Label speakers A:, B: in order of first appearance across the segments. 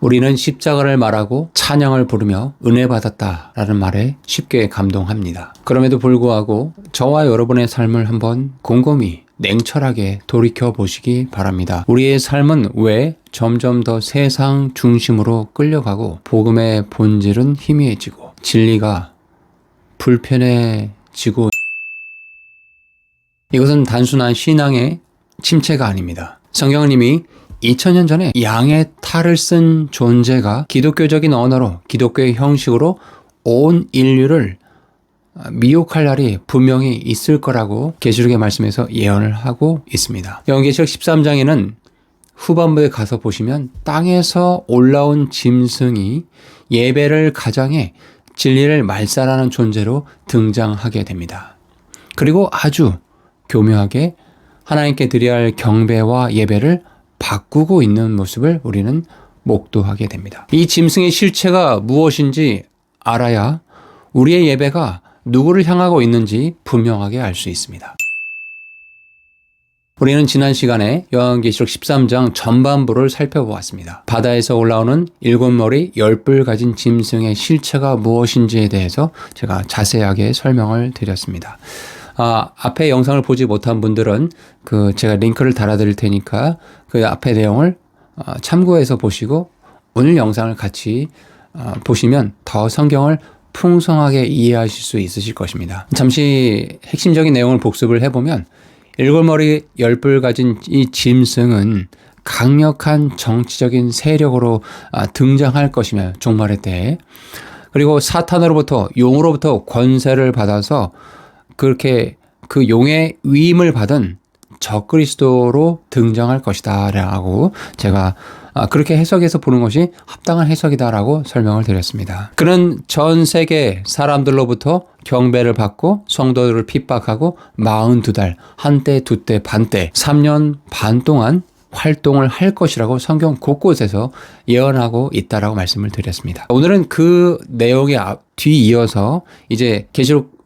A: 우리는 십자가를 말하고 찬양을 부르며 은혜 받았다라는 말에 쉽게 감동합니다. 그럼에도 불구하고 저와 여러분의 삶을 한번 곰곰이 냉철하게 돌이켜 보시기 바랍니다. 우리의 삶은 왜 점점 더 세상 중심으로 끌려가고 복음의 본질은 희미해지고 진리가 불편해지고, 이것은 단순한 신앙의 침체가 아닙니다. 성경은 이미 2000년 전에 양의 탈을 쓴 존재가 기독교적인 언어로, 기독교의 형식으로 온 인류를 미혹할 날이 분명히 있을 거라고 계시록의 말씀에서 예언을 하고 있습니다. 요한계시록 13장에는 후반부에 가서 보시면 땅에서 올라온 짐승이 예배를 가장해 진리를 말살하는 존재로 등장하게 됩니다. 그리고 아주 교묘하게 하나님께 드려야 할 경배와 예배를 바꾸고 있는 모습을 우리는 목도하게 됩니다. 이 짐승의 실체가 무엇인지 알아야 우리의 예배가 누구를 향하고 있는지 분명하게 알 수 있습니다. 우리는 지난 시간에 요한계시록 13장 전반부를 살펴보았습니다. 바다에서 올라오는 7머리 10뿔 가진 짐승의 실체가 무엇인지에 대해서 제가 자세하게 설명을 드렸습니다. 앞에 영상을 보지 못한 분들은 제가 링크를 달아드릴 테니까 그 앞에 내용을 참고해서 보시고 오늘 영상을 같이 보시면 더 성경을 풍성하게 이해하실 수 있으실 것입니다. 잠시 핵심적인 내용을 복습을 해보면 7머리 10뿔 가진 이 짐승은 강력한 정치적인 세력으로 등장할 것이며 종말의 때에, 그리고 사탄으로부터, 용으로부터 권세를 받아서 그렇게 그 용의 위임을 받은 적그리스도로 등장할 것이다 라고 제가 그렇게 해석해서 보는 것이 합당한 해석이다라고 설명을 드렸습니다. 그는 전 세계 사람들로부터 경배를 받고 성도들을 핍박하고 42달, 한때, 두때, 반때, 3년 반 동안 활동을 할 것이라고 성경 곳곳에서 예언하고 있다라고 말씀을 드렸습니다. 오늘은 그 내용에 뒤이어서 이제 계시록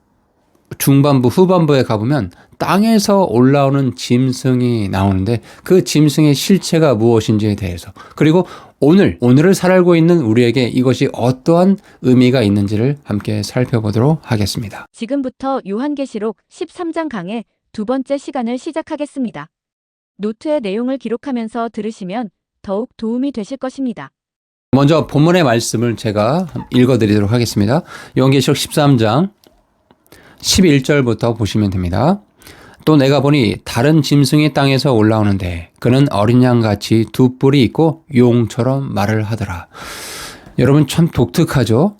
A: 중반부, 후반부에 가보면 땅에서 올라오는 짐승이 나오는데 그 짐승의 실체가 무엇인지에 대해서, 그리고 오늘을 살고 있는 우리에게 이것이 어떠한 의미가 있는지를 함께 살펴보도록 하겠습니다.
B: 지금부터 요한계시록 13장 강의 두 번째 시간을 시작하겠습니다. 노트의 내용을 기록하면서 들으시면 더욱 도움이 되실 것입니다.
A: 먼저 본문의 말씀을 제가 읽어드리도록 하겠습니다. 요한계시록 13장 11절부터 보시면 됩니다. 또 내가 보니 다른 짐승이 땅에서 올라오는데 그는 어린 양같이 두 뿔이 있고 용처럼 말을 하더라. 여러분 참 독특하죠?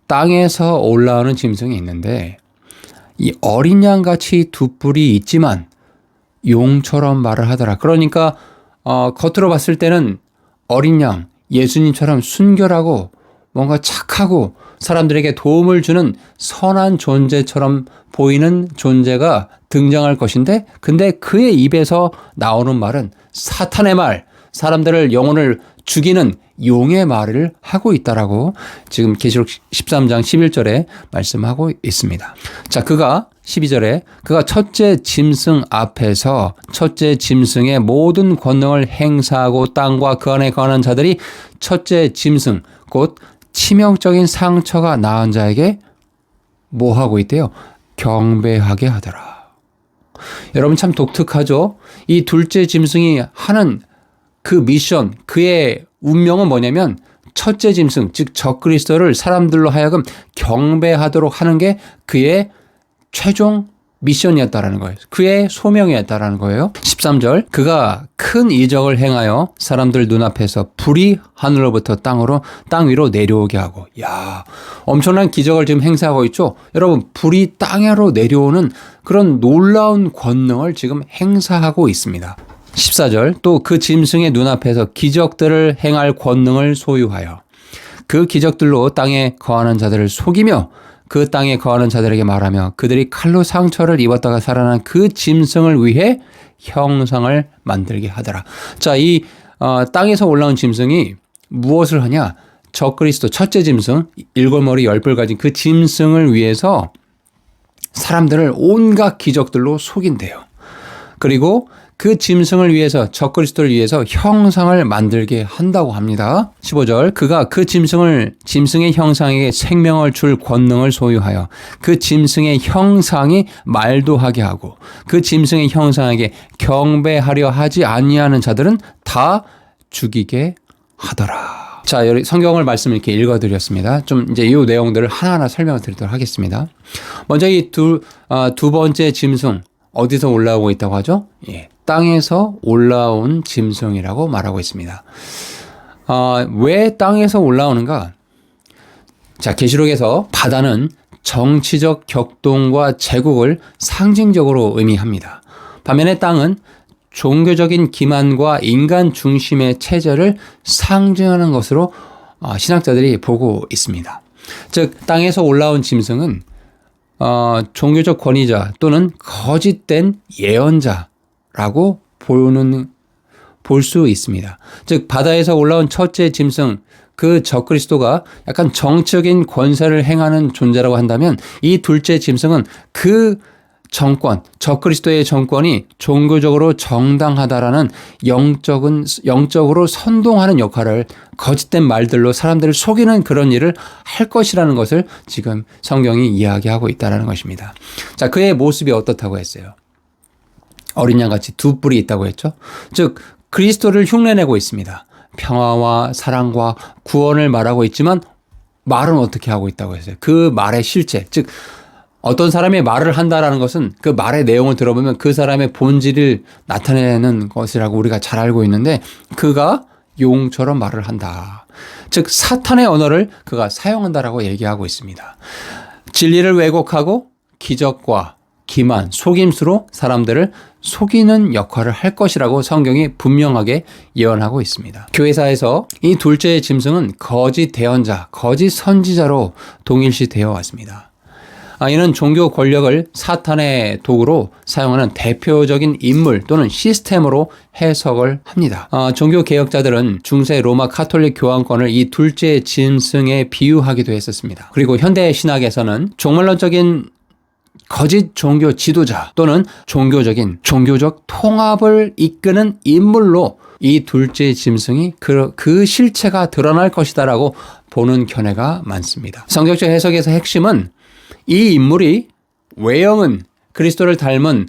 A: 땅에서 올라오는 짐승이 있는데 이 어린 양같이 두 뿔이 있지만 용처럼 말을 하더라. 그러니까 겉으로 봤을 때는 어린 양, 예수님처럼 순결하고 뭔가 착하고 사람들에게 도움을 주는 선한 존재처럼 보이는 존재가 등장할 것인데, 근데 그의 입에서 나오는 말은 사탄의 말, 사람들을, 영혼을 죽이는 용의 말을 하고 있다라고 지금 계시록 13장 11절에 말씀하고 있습니다. 자, 그가 12절에 그가 첫째 짐승 앞에서 첫째 짐승의 모든 권능을 행사하고 땅과 그 안에 거하는 자들이 첫째 짐승 곧 치명적인 상처가 나은 자에게 뭐 하고 있대요? 경배하게 하더라. 여러분 참 독특하죠? 이 둘째 짐승이 하는 그 미션, 그의 운명은 뭐냐면 첫째 짐승, 즉 적그리스도를 사람들로 하여금 경배하도록 하는 게 그의 최종 미션이었다라는 거예요. 그의 소명이었다라는 거예요. 13절, 그가 큰 이적을 행하여 사람들 눈앞에서 불이 하늘로부터 땅 위로 내려오게 하고, 엄청난 기적을 지금 행사하고 있죠. 여러분, 불이 땅으로 내려오는 그런 놀라운 권능을 지금 행사하고 있습니다. 14절, 또 그 짐승의 눈앞에서 기적들을 행할 권능을 소유하여 그 기적들로 땅에 거하는 자들을 속이며 그 땅에 거하는 자들에게 말하며 그들이 칼로 상처를 입었다가 살아난 그 짐승을 위해 형상을 만들게 하더라. 자, 이 땅에서 올라온 짐승이 무엇을 하냐? 적그리스도 첫째 짐승, 7머리 10뿔 가진 그 짐승을 위해서 사람들을 온갖 기적들로 속인대요. 그리고 그 짐승을 위해서 적그리스도를 위해서 형상을 만들게 한다고 합니다. 15절 그가 그 짐승의 형상에게 생명을 줄 권능을 소유하여 그 짐승의 형상이 말도 하게 하고 그 짐승의 형상에게 경배하려 하지 아니하는 자들은 다 죽이게 하더라. 자, 여기 성경을 말씀을 이렇게 읽어드렸습니다. 좀 이제 이 내용들을 하나하나 설명을 드리도록 하겠습니다. 먼저 이 두 번째 짐승 어디서 올라오고 있다고 하죠? 예, 땅에서 올라온 짐승이라고 말하고 있습니다. 왜 땅에서 올라오는가? 자, 계시록에서 바다는 정치적 격동과 제국을 상징적으로 의미합니다. 반면에 땅은 종교적인 기만과 인간 중심의 체제를 상징하는 것으로 신학자들이 보고 있습니다. 즉, 땅에서 올라온 짐승은 종교적 권위자 또는 거짓된 예언자라고 볼 수 있습니다. 즉 바다에서 올라온 첫째 짐승 그 적그리스도가 약간 정치적인 권세를 행하는 존재라고 한다면 이 둘째 짐승은 그 정권, 적그리스도의 정권이 종교적으로 정당하다라는 영적으로 선동하는 역할을 거짓된 말들로 사람들을 속이는 그런 일을 할 것이라는 것을 지금 성경이 이야기하고 있다는 것입니다. 자, 그의 모습이 어떻다고 했어요? 어린 양같이 두 뿔이 있다고 했죠. 즉 그리스도를 흉내내고 있습니다. 평화와 사랑과 구원을 말하고 있지만 말은 어떻게 하고 있다고 했어요? 그 말의 실제, 즉 어떤 사람이 말을 한다라는 것은 그 말의 내용을 들어보면 그 사람의 본질을 나타내는 것이라고 우리가 잘 알고 있는데 그가 용처럼 말을 한다. 즉 사탄의 언어를 그가 사용한다라고 얘기하고 있습니다. 진리를 왜곡하고 기적과 기만, 속임수로 사람들을 속이는 역할을 할 것이라고 성경이 분명하게 예언하고 있습니다. 교회사에서 이 둘째의 짐승은 거짓 대언자, 거짓 선지자로 동일시 되어 왔습니다. 이는 종교 권력을 사탄의 도구로 사용하는 대표적인 인물 또는 시스템으로 해석을 합니다. 종교 개혁자들은 중세 로마 카톨릭 교황권을 이 둘째 짐승에 비유하기도 했었습니다. 그리고 현대 신학에서는 종말론적인 거짓 종교 지도자 또는 종교적 통합을 이끄는 인물로 이 둘째 짐승이 그 실체가 드러날 것이다라고 보는 견해가 많습니다. 성경적 해석에서 핵심은 이 인물이 외형은 그리스도를 닮은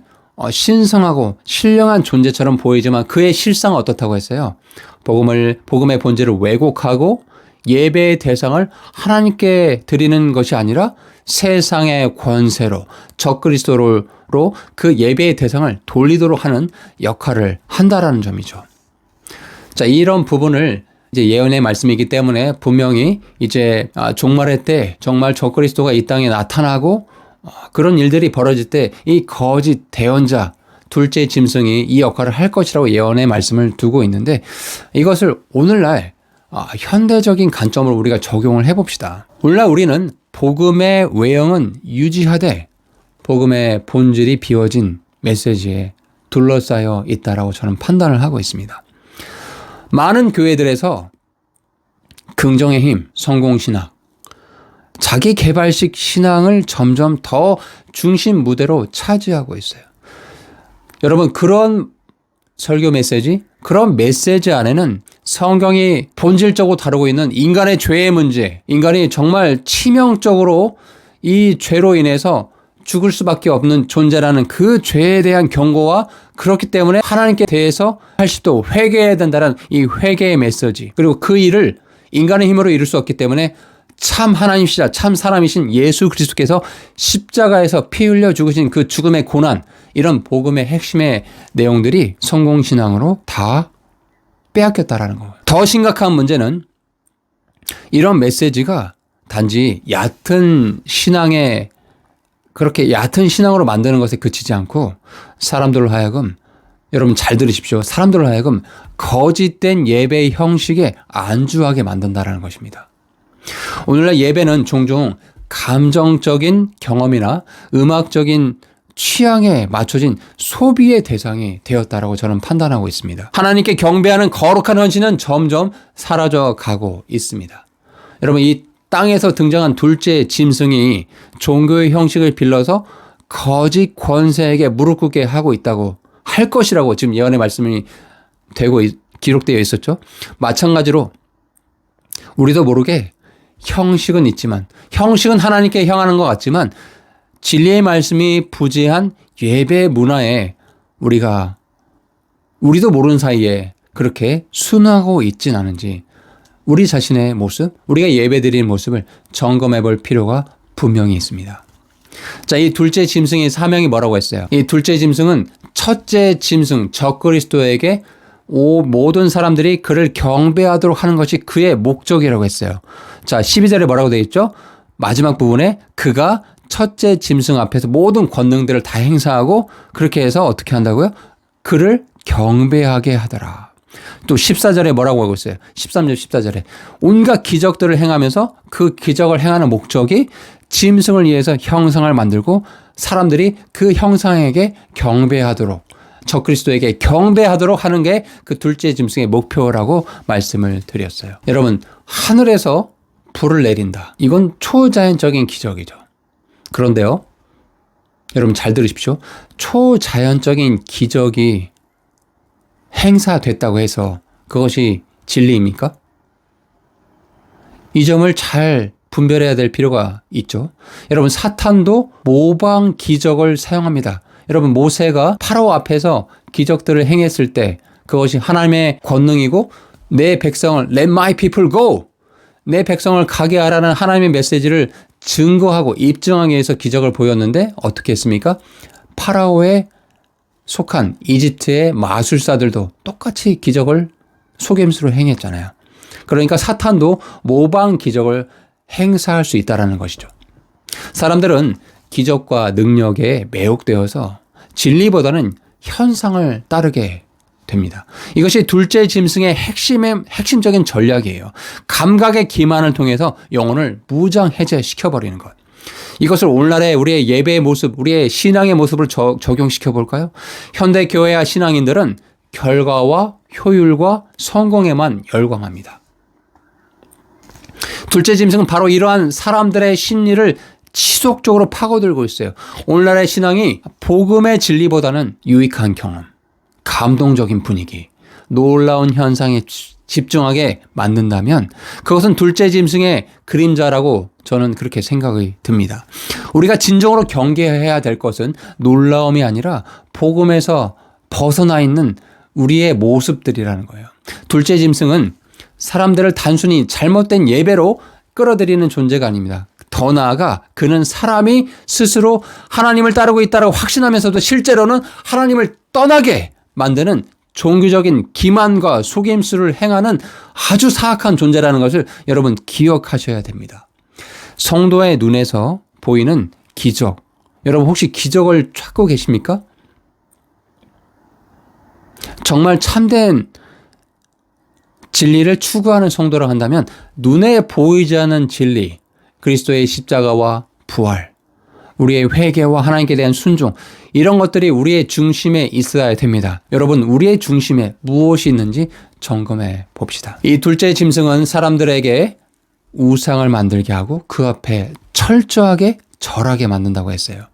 A: 신성하고 신령한 존재처럼 보이지만 그의 실상은 어떻다고 했어요? 복음의 본질을 왜곡하고 예배의 대상을 하나님께 드리는 것이 아니라 세상의 권세로 적그리스도로 그 예배의 대상을 돌리도록 하는 역할을 한다라는 점이죠. 자, 이런 부분을 이제 예언의 말씀이기 때문에 분명히 이제 종말의 때 정말 적그리스도가 이 땅에 나타나고 그런 일들이 벌어질 때 이 거짓 대언자 둘째 짐승이 이 역할을 할 것이라고 예언의 말씀을 두고 있는데 이것을 오늘날 현대적인 관점으로 우리가 적용을 해봅시다. 오늘날 우리는 복음의 외형은 유지하되 복음의 본질이 비워진 메시지에 둘러싸여 있다라고 저는 판단을 하고 있습니다. 많은 교회들에서 긍정의 힘, 성공신학, 자기 개발식 신앙을 점점 더 중심 무대로 차지하고 있어요. 여러분, 그런 설교 메시지, 그런 메시지 안에는 성경이 본질적으로 다루고 있는 인간의 죄의 문제, 인간이 정말 치명적으로 이 죄로 인해서 죽을 수밖에 없는 존재라는 그 죄에 대한 경고와 그렇기 때문에 하나님께 대해서 80도 회개해야 된다는 이 회개의 메시지, 그리고 그 일을 인간의 힘으로 이룰 수 없기 때문에 참 하나님이시자 참 사람이신 예수 그리스도께서 십자가에서 피 흘려 죽으신 그 죽음의 고난, 이런 복음의 핵심의 내용들이 성공신앙으로 다 빼앗겼다라는 거예요. 더 심각한 문제는 이런 메시지가 단지 얕은 신앙에 그렇게 얕은 신앙으로 만드는 것에 그치지 않고 사람들로 하여금, 여러분 잘 들으십시오, 사람들로 하여금 거짓된 예배의 형식에 안주하게 만든다는 것입니다. 오늘날 예배는 종종 감정적인 경험이나 음악적인 취향에 맞춰진 소비의 대상이 되었다라고 저는 판단하고 있습니다. 하나님께 경배하는 거룩한 헌신은 점점 사라져가고 있습니다. 여러분, 이 땅에서 등장한 둘째 짐승이 종교의 형식을 빌려서 거짓 권세에게 무릎 꿇게 하고 있다고 할 것이라고 지금 예언의 말씀이 기록되어 있었죠. 마찬가지로 우리도 모르게 형식은 있지만, 형식은 하나님께 향하는 것 같지만 진리의 말씀이 부재한 예배 문화에 우리도 모르는 사이에 그렇게 순응하고 있진 않은지 우리 자신의 모습, 우리가 예배드리는 모습을 점검해 볼 필요가 분명히 있습니다. 자, 이 둘째 짐승의 사명이 뭐라고 했어요? 이 둘째 짐승은 첫째 짐승 적그리스도에게 모든 사람들이 그를 경배하도록 하는 것이 그의 목적이라고 했어요. 자, 12절에 뭐라고 되어 있죠? 마지막 부분에 그가 첫째 짐승 앞에서 모든 권능들을 다 행사하고 그렇게 해서 어떻게 한다고요? 그를 경배하게 하더라. 또 14절에 뭐라고 하고 있어요? 13절 14절에 온갖 기적들을 행하면서 그 기적을 행하는 목적이 짐승을 위해서 형상을 만들고 사람들이 그 형상에게 경배하도록, 적그리스도에게 경배하도록 하는 게 그 둘째 짐승의 목표라고 말씀을 드렸어요. 여러분, 하늘에서 불을 내린다. 이건 초자연적인 기적이죠. 그런데요, 여러분 잘 들으십시오. 초자연적인 기적이 행사됐다고 해서 그것이 진리입니까? 이 점을 잘 분별해야 될 필요가 있죠. 여러분, 사탄도 모방 기적을 사용합니다. 여러분, 모세가 파라오 앞에서 기적들을 행했을 때 그것이 하나님의 권능이고 내 백성을 Let my people go, 내 백성을 가게 하라는 하나님의 메시지를 증거하고 입증하기 위해서 기적을 보였는데 어떻게 했습니까? 파라오에 속한 이집트의 마술사들도 똑같이 기적을 속임수로 행했잖아요. 그러니까 사탄도 모방 기적을 행사할 수 있다는 것이죠. 사람들은 기적과 능력에 매혹되어서 진리보다는 현상을 따르게 됩니다. 이것이 둘째 짐승의 핵심적인 전략이에요. 감각의 기만을 통해서 영혼을 무장해제시켜버리는 것. 이것을 오늘날의 우리의 예배의 모습, 우리의 신앙의 모습을 적용시켜 볼까요? 현대 교회와 신앙인들은 결과와 효율과 성공에만 열광합니다. 둘째 짐승은 바로 이러한 사람들의 심리를 지속적으로 파고들고 있어요. 오늘날의 신앙이 복음의 진리보다는 유익한 경험, 감동적인 분위기, 놀라운 현상에 집중하게 만든다면 그것은 둘째 짐승의 그림자라고 저는 그렇게 생각이 듭니다. 우리가 진정으로 경계해야 될 것은 놀라움이 아니라 복음에서 벗어나 있는 우리의 모습들이라는 거예요. 둘째 짐승은 사람들을 단순히 잘못된 예배로 끌어들이는 존재가 아닙니다. 더 나아가 그는 사람이 스스로 하나님을 따르고 있다고 확신하면서도 실제로는 하나님을 떠나게 만드는 종교적인 기만과 속임수를 행하는 아주 사악한 존재라는 것을 여러분 기억하셔야 됩니다. 성도의 눈에서 보이는 기적, 여러분 혹시 기적을 찾고 계십니까? 정말 참된 진리를 추구하는 성도라 한다면 눈에 보이지 않는 진리, 그리스도의 십자가와 부활, 우리의 회개와 하나님께 대한 순종, 이런 것들이 우리의 중심에 있어야 됩니다. 여러분, 우리의 중심에 무엇이 있는지 점검해 봅시다. 이 둘째 짐승은 사람들에게 우상을 만들게 하고 그 앞에 철저하게 절하게 만든다고 했어요.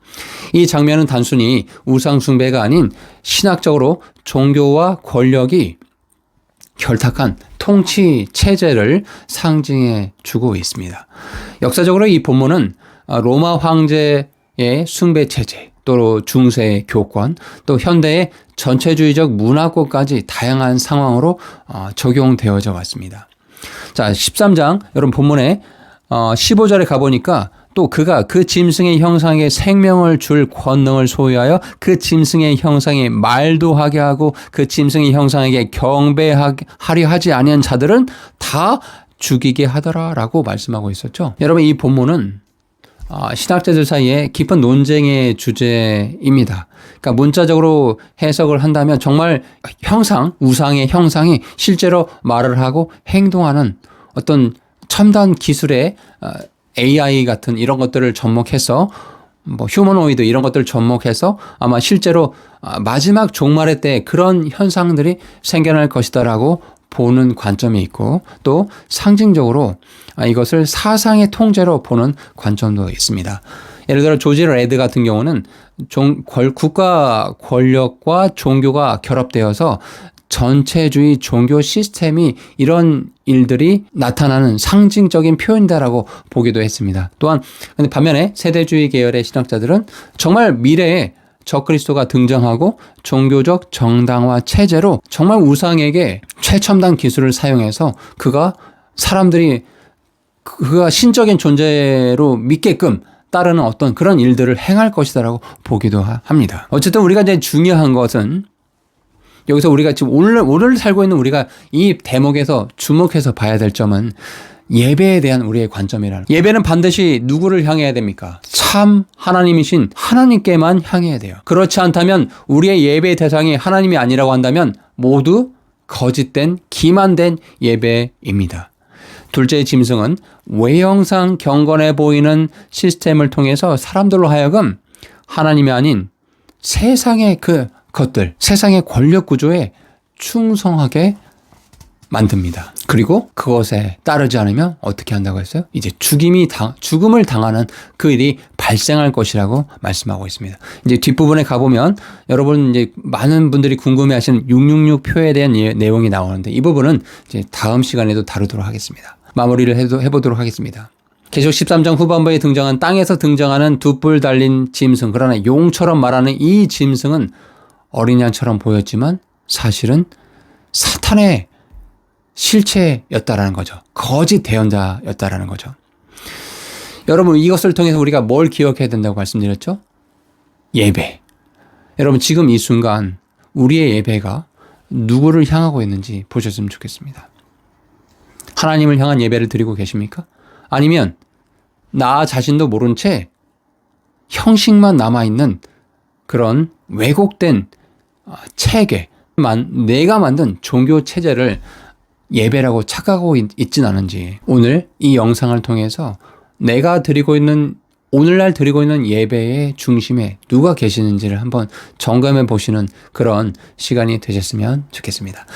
A: 이 장면은 단순히 우상 숭배가 아닌 신학적으로 종교와 권력이 결탁한 통치 체제를 상징해 주고 있습니다. 역사적으로 이 본문은 로마 황제의 숭배 체제, 또 중세의 교권, 또 현대의 전체주의적 문화권까지 다양한 상황으로 적용되어져 왔습니다. 자, 13장 여러분 본문에 15절에 가보니까 또 그가 그 짐승의 형상에 생명을 줄 권능을 소유하여 그 짐승의 형상에 말도 하게 하고 그 짐승의 형상에게 경배하려 하지 아니한 자들은 다 죽이게 하더라라고 말씀하고 있었죠. 여러분, 이 본문은 신학자들 사이에 깊은 논쟁의 주제입니다. 그러니까 문자적으로 해석을 한다면 정말 우상의 형상이 실제로 말을 하고 행동하는 어떤 첨단 기술의 AI 같은 이런 것들을 접목해서 휴머노이드 이런 것들을 접목해서 아마 실제로 마지막 종말의 때 그런 현상들이 생겨날 것이다라고 보는 관점이 있고, 또 상징적으로 이것을 사상의 통제로 보는 관점도 있습니다. 예를 들어 조지 레드 같은 경우는 국가 권력과 종교가 결합되어서 전체주의 종교 시스템이 이런 일들이 나타나는 상징적인 표현이다라고 보기도 했습니다. 또한 근데 반면에 세대주의 계열의 신학자들은 정말 미래에 적그리스도가 등장하고 종교적 정당화 체제로 정말 우상에게 최첨단 기술을 사용해서 그가 신적인 존재로 믿게끔 따르는 어떤 그런 일들을 행할 것이다라고 보기도 합니다. 어쨌든 우리가 이제 중요한 것은 여기서 우리가 지금 오늘 살고 있는 우리가 이 대목에서 주목해서 봐야 될 점은 예배에 대한 우리의 관점이라는. 예배는 반드시 누구를 향해야 됩니까? 참 하나님이신 하나님께만 향해야 돼요. 그렇지 않다면 우리의 예배의 대상이 하나님이 아니라고 한다면 모두 거짓된 기만된 예배입니다. 둘째 짐승은 외형상 경건해 보이는 시스템을 통해서 사람들로 하여금 하나님이 아닌 세상의 세상의 권력 구조에 충성하게 만듭니다. 그리고 그것에 따르지 않으면 어떻게 한다고 했어요? 이제 죽음을 당하는 그 일이 발생할 것이라고 말씀하고 있습니다. 이제 뒷부분에 가보면 여러분 이제 많은 분들이 궁금해하시는 666 표에 대한 내용이 나오는데 이 부분은 이제 다음 시간에도 다루도록 하겠습니다. 마무리를 해보도록 하겠습니다. 계시록 13장 후반부에 등장한 땅에서 등장하는 두 뿔 달린 짐승, 그러나 용처럼 말하는 이 짐승은 어린 양처럼 보였지만 사실은 사탄의 실체였다라는 거죠. 거짓 대언자였다라는 거죠. 여러분 이것을 통해서 우리가 뭘 기억해야 된다고 말씀드렸죠? 예배. 여러분 지금 이 순간 우리의 예배가 누구를 향하고 있는지 보셨으면 좋겠습니다. 하나님을 향한 예배를 드리고 계십니까? 아니면 나 자신도 모른 채 형식만 남아있는 그런 왜곡된 체계, 내가 만든 종교 체제를 예배라고 착각하고 있진 않은지 오늘 이 영상을 통해서 오늘날 드리고 있는 예배의 중심에 누가 계시는지를 한번 점검해 보시는 그런 시간이 되셨으면 좋겠습니다.